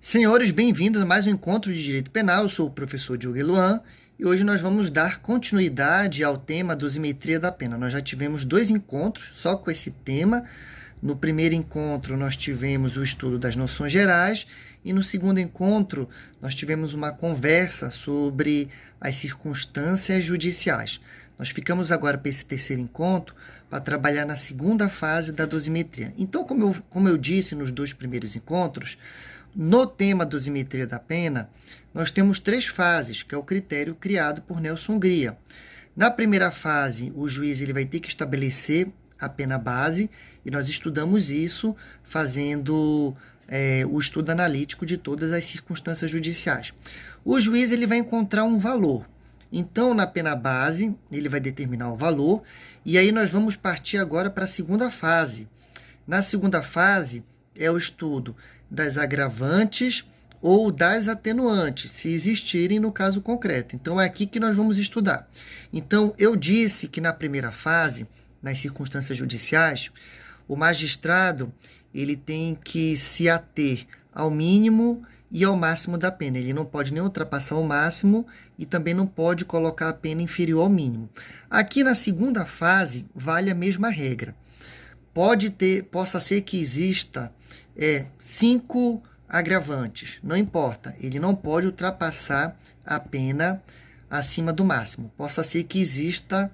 Senhores, bem-vindos a mais um encontro de Direito Penal. Eu sou o professor Diogo Eluan e hoje nós vamos dar continuidade ao tema dosimetria da pena. Nós já tivemos 2 encontros só com esse tema. No primeiro encontro, nós tivemos o estudo das noções gerais e no segundo encontro, nós tivemos uma conversa sobre as circunstâncias judiciais. Nós ficamos agora para esse terceiro encontro para trabalhar na segunda fase da dosimetria. Então, como eu disse nos 2 primeiros encontros, no tema dosimetria da pena, nós temos 3 fases, que é o critério criado por Nelson Hungria. Na primeira fase, o juiz ele vai ter que estabelecer a pena base, e nós estudamos isso fazendo o estudo analítico de todas as circunstâncias judiciais. O juiz ele vai encontrar um valor. Então, na pena base, ele vai determinar o valor, e aí nós vamos partir agora para a segunda fase. Na segunda fase, é o estudo das agravantes ou das atenuantes, se existirem no caso concreto. Então, é aqui que nós vamos estudar. Então, eu disse que na primeira fase, nas circunstâncias judiciais, o magistrado ele tem que se ater ao mínimo e ao máximo da pena. Ele não pode nem ultrapassar o máximo e também não pode colocar a pena inferior ao mínimo. Aqui na segunda fase, vale a mesma regra. Possa ser que exista 5 agravantes, não importa, ele não pode ultrapassar a pena acima do máximo. Possa ser que exista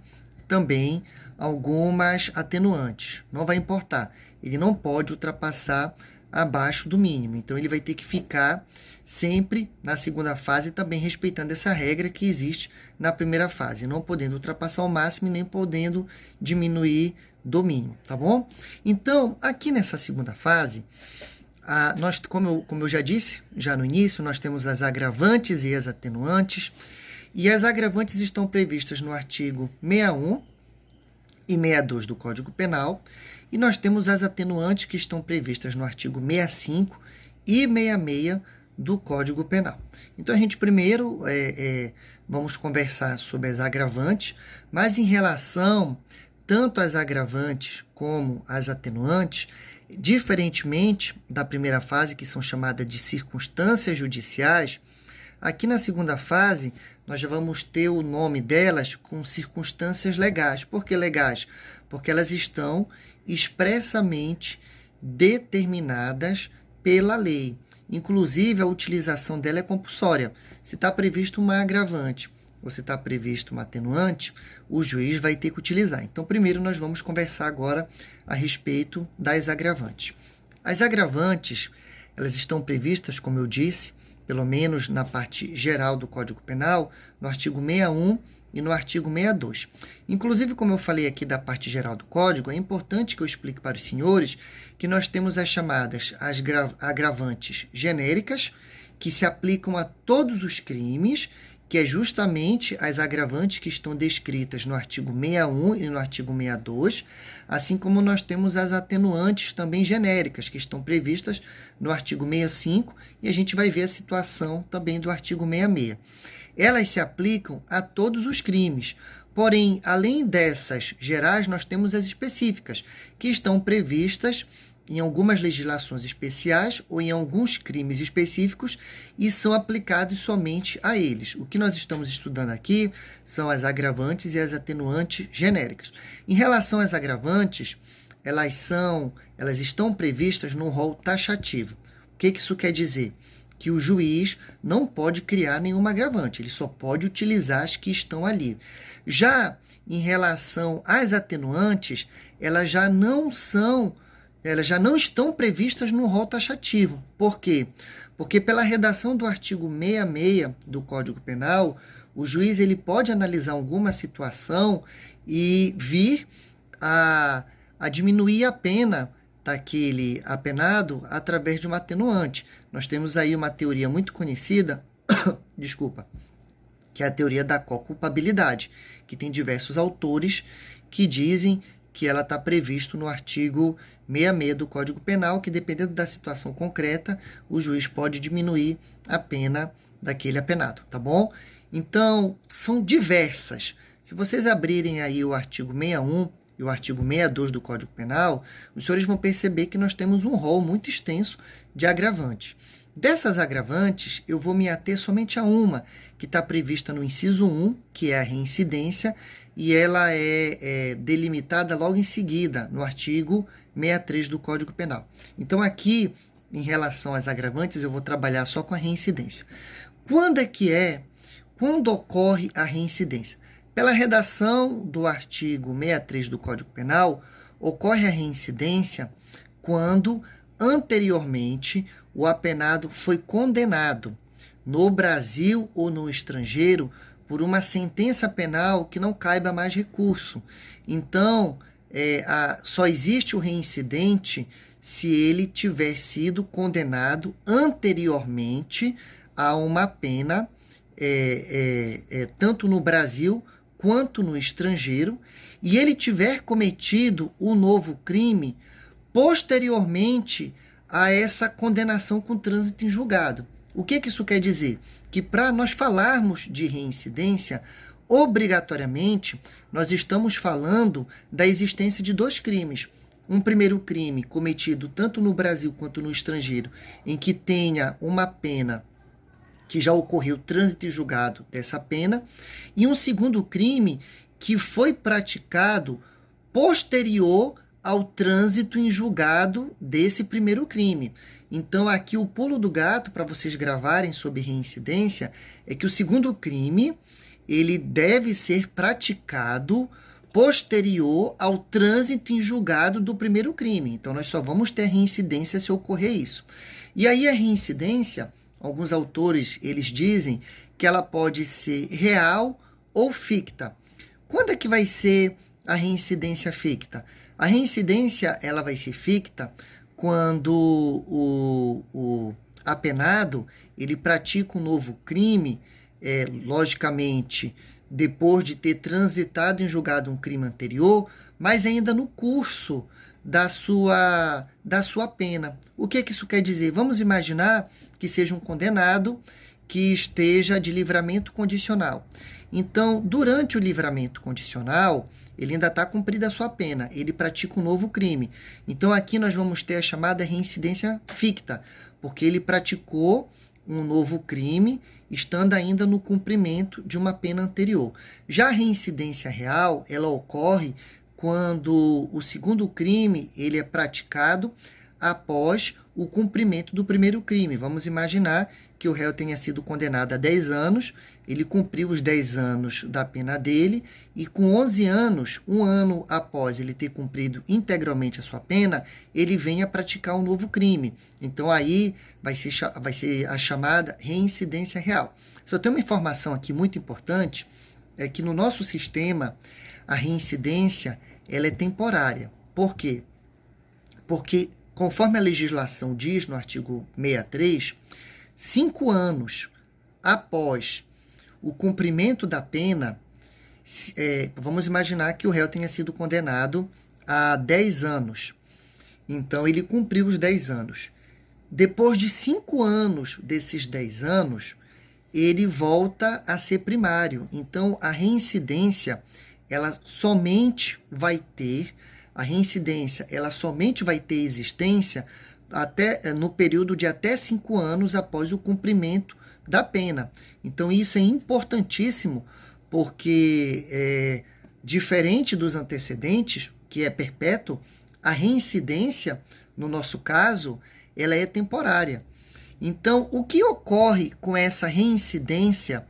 também algumas atenuantes, não vai importar, ele não pode ultrapassar abaixo do mínimo, então ele vai ter que ficar sempre na segunda fase também respeitando essa regra que existe na primeira fase, não podendo ultrapassar o máximo e nem podendo diminuir do mínimo, tá bom? Então, aqui nessa segunda fase, como eu já disse, já no início, nós temos as agravantes e as atenuantes, e as agravantes estão previstas no artigo 61 e 62 do Código Penal, e nós temos as atenuantes que estão previstas no artigo 65 e 66 do Código Penal. Então, a gente primeiro vamos conversar sobre as agravantes, mas em relação tanto às agravantes como às atenuantes, diferentemente da primeira fase, que são chamadas de circunstâncias judiciais, aqui na segunda fase, nós já vamos ter o nome delas com circunstâncias legais. Por que legais? Porque elas estão expressamente determinadas pela lei. Inclusive, a utilização dela é compulsória. Se está previsto uma agravante ou se está previsto uma atenuante, o juiz vai ter que utilizar. Então, primeiro nós vamos conversar agora a respeito das agravantes. As agravantes, elas estão previstas, como eu disse, pelo menos na parte geral do Código Penal, no artigo 61 e no artigo 62. Inclusive, como eu falei aqui da parte geral do Código, é importante que eu explique para os senhores que nós temos as chamadas agravantes genéricas, que se aplicam a todos os crimes, que é justamente as agravantes que estão descritas no artigo 61 e no artigo 62, assim como nós temos as atenuantes também genéricas, que estão previstas no artigo 65, e a gente vai ver a situação também do artigo 66. Elas se aplicam a todos os crimes, porém, além dessas gerais, nós temos as específicas, que estão previstas em algumas legislações especiais ou em alguns crimes específicos e são aplicados somente a eles. O que nós estamos estudando aqui são as agravantes e as atenuantes genéricas. Em relação às agravantes, elas estão previstas no rol taxativo. O que isso quer dizer? Que o juiz não pode criar nenhuma agravante, ele só pode utilizar as que estão ali. Já em relação às atenuantes, elas já não estão previstas no rol taxativo. Por quê? Porque pela redação do artigo 66 do Código Penal, o juiz ele pode analisar alguma situação e vir a diminuir a pena daquele apenado através de uma atenuante. Nós temos aí uma teoria muito conhecida, desculpa, que é a teoria da co-culpabilidade, que tem diversos autores que dizem que ela está previsto no artigo 66 do Código Penal, que dependendo da situação concreta, o juiz pode diminuir a pena daquele apenado, tá bom? Então, são diversas. Se vocês abrirem aí o artigo 61 e o artigo 62 do Código Penal, os senhores vão perceber que nós temos um rol muito extenso de agravantes. Dessas agravantes, eu vou me ater somente a uma, que está prevista no inciso 1, que é a reincidência, e ela é delimitada logo em seguida, no artigo 63 do Código Penal. Então, aqui, em relação às agravantes, eu vou trabalhar só com a reincidência. Quando ocorre a reincidência? Pela redação do artigo 63 do Código Penal, ocorre a reincidência quando, anteriormente, o apenado foi condenado no Brasil ou no estrangeiro por uma sentença penal que não caiba mais recurso. Então, só existe o reincidente se ele tiver sido condenado anteriormente a uma pena, tanto no Brasil quanto no estrangeiro, e ele tiver cometido o novo crime posteriormente a essa condenação com trânsito em julgado. O que isso quer dizer? Que para nós falarmos de reincidência, obrigatoriamente, nós estamos falando da existência de dois crimes. Um primeiro crime cometido tanto no Brasil quanto no estrangeiro, em que tenha uma pena que já ocorreu trânsito em julgado dessa pena, e um segundo crime que foi praticado posterior ao trânsito em julgado desse primeiro crime. Então, aqui o pulo do gato, para vocês gravarem sobre reincidência, é que o segundo crime, ele deve ser praticado posterior ao trânsito em julgado do primeiro crime. Então, nós só vamos ter reincidência se ocorrer isso. E aí, a reincidência, alguns autores, eles dizem que ela pode ser real ou ficta. Quando é que vai ser a reincidência ficta? A reincidência, ela vai ser ficta quando o apenado, ele pratica um novo crime, logicamente, depois de ter transitado em julgado um crime anterior, mas ainda no curso da sua pena. O que isso quer dizer? Vamos imaginar que seja um condenado que esteja de livramento condicional. Então, durante o livramento condicional, ele ainda está cumprida a sua pena, ele pratica um novo crime. Então, aqui nós vamos ter a chamada reincidência ficta, porque ele praticou um novo crime, estando ainda no cumprimento de uma pena anterior. Já a reincidência real, ela ocorre quando o segundo crime ele é praticado após o cumprimento do primeiro crime. Vamos imaginar que o réu tenha sido condenado a 10 anos, ele cumpriu os 10 anos da pena dele e com 11 anos, um ano após ele ter cumprido integralmente a sua pena, ele vem a praticar um novo crime. Então aí vai ser a chamada reincidência real. Só tem uma informação aqui muito importante, é que no nosso sistema a reincidência ela é temporária. Por quê? Porque conforme a legislação diz no artigo 63, 5 anos após o cumprimento da pena, vamos imaginar que o réu tenha sido condenado a 10 anos. Então, ele cumpriu os 10 anos. Depois de 5 anos desses 10 anos, ele volta a ser primário. Então, a reincidência, ela somente vai ter existência no período de até 5 anos após o cumprimento da pena. Então, isso é importantíssimo, porque, diferente dos antecedentes, que é perpétuo, a reincidência, no nosso caso, ela é temporária. Então, o que ocorre com essa reincidência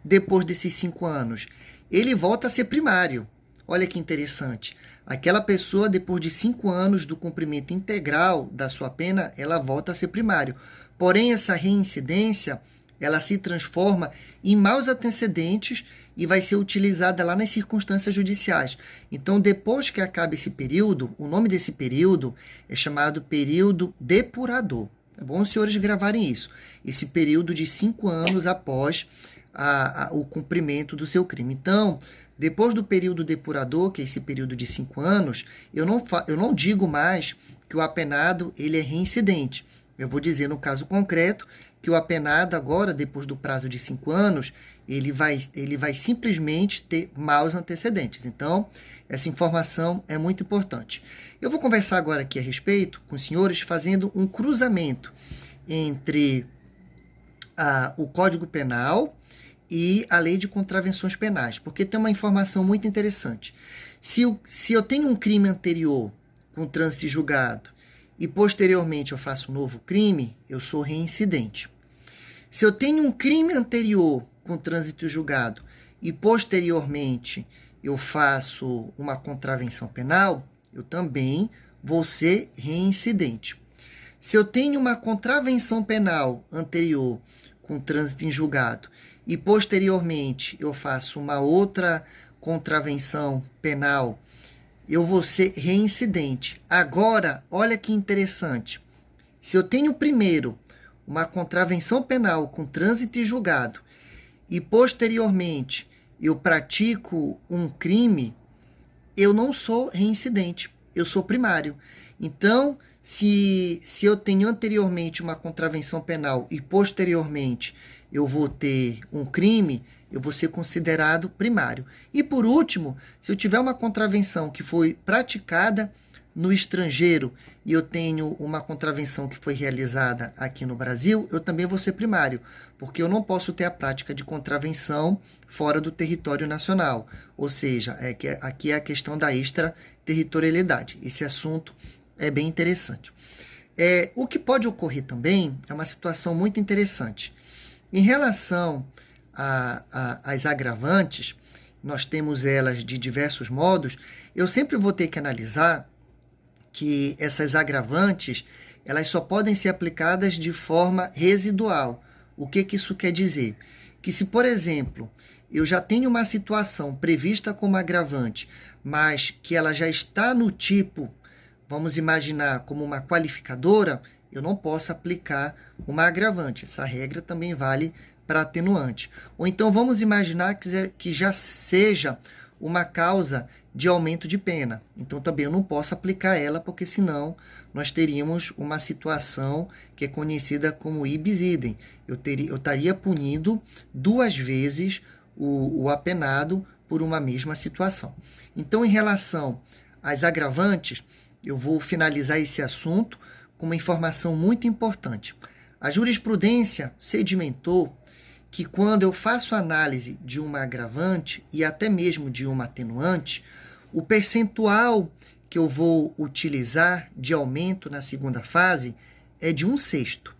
depois desses 5 anos? Ele volta a ser primário. Olha que interessante. Aquela pessoa, depois de 5 anos do cumprimento integral da sua pena, ela volta a ser primário. Porém, essa reincidência, ela se transforma em maus antecedentes e vai ser utilizada lá nas circunstâncias judiciais. Então, depois que acaba esse período, o nome desse período é chamado período depurador. É bom os senhores gravarem isso. Esse período de 5 anos após o cumprimento do seu crime. Então, depois do período depurador, que é esse período de 5 anos, eu não digo mais que o apenado ele é reincidente. Eu vou dizer, no caso concreto, que o apenado agora, depois do prazo de 5 anos, ele vai simplesmente ter maus antecedentes. Então, essa informação é muito importante. Eu vou conversar agora aqui a respeito com os senhores, fazendo um cruzamento entre o Código Penal e a Lei de Contravenções Penais, porque tem uma informação muito interessante. Se eu tenho um crime anterior com trânsito em julgado e posteriormente eu faço um novo crime, eu sou reincidente. Se eu tenho um crime anterior com trânsito em julgado e posteriormente eu faço uma contravenção penal, eu também vou ser reincidente. Se eu tenho uma contravenção penal anterior com trânsito em julgado e posteriormente eu faço uma outra contravenção penal, eu vou ser reincidente. Agora, olha que interessante. Se eu tenho primeiro uma contravenção penal com trânsito em julgado e posteriormente eu pratico um crime, eu não sou reincidente, eu sou primário. Então, se eu tenho anteriormente uma contravenção penal e posteriormente eu vou ter um crime, eu vou ser considerado primário. E por último, se eu tiver uma contravenção que foi praticada no estrangeiro e eu tenho uma contravenção que foi realizada aqui no Brasil, eu também vou ser primário, porque eu não posso ter a prática de contravenção fora do território nacional. Ou seja, aqui é a questão da extraterritorialidade. Esse assunto é bem interessante. O que pode ocorrer também é uma situação muito interessante. Em relação às agravantes, nós temos elas de diversos modos, eu sempre vou ter que analisar que essas agravantes, elas só podem ser aplicadas de forma residual. O que isso quer dizer? Que se, por exemplo, eu já tenho uma situação prevista como agravante, mas que ela já está no tipo, vamos imaginar, como uma qualificadora, eu não posso aplicar uma agravante. Essa regra também vale para atenuante. Ou então vamos imaginar que já seja uma causa de aumento de pena. Então também eu não posso aplicar ela, porque senão nós teríamos uma situação que é conhecida como ibis idem. Eu estaria punindo duas vezes o apenado por uma mesma situação. Então, em relação às agravantes, eu vou finalizar esse assunto com uma informação muito importante. A jurisprudência sedimentou que quando eu faço análise de uma agravante e até mesmo de uma atenuante, o percentual que eu vou utilizar de aumento na segunda fase é de 1/6.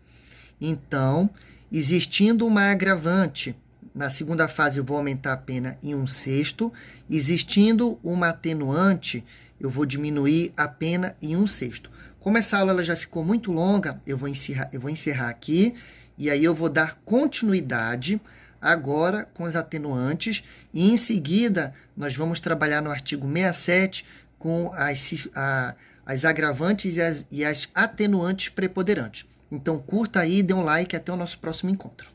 Então, existindo uma agravante, na segunda fase eu vou aumentar a pena em 1/6. Existindo uma atenuante, eu vou diminuir a pena em 1/6. Como essa aula ela já ficou muito longa, eu vou encerrar aqui. E aí eu vou dar continuidade agora com as atenuantes e em seguida nós vamos trabalhar no artigo 67 com as agravantes e as atenuantes preponderantes. Então curta aí, dê um like e até o nosso próximo encontro.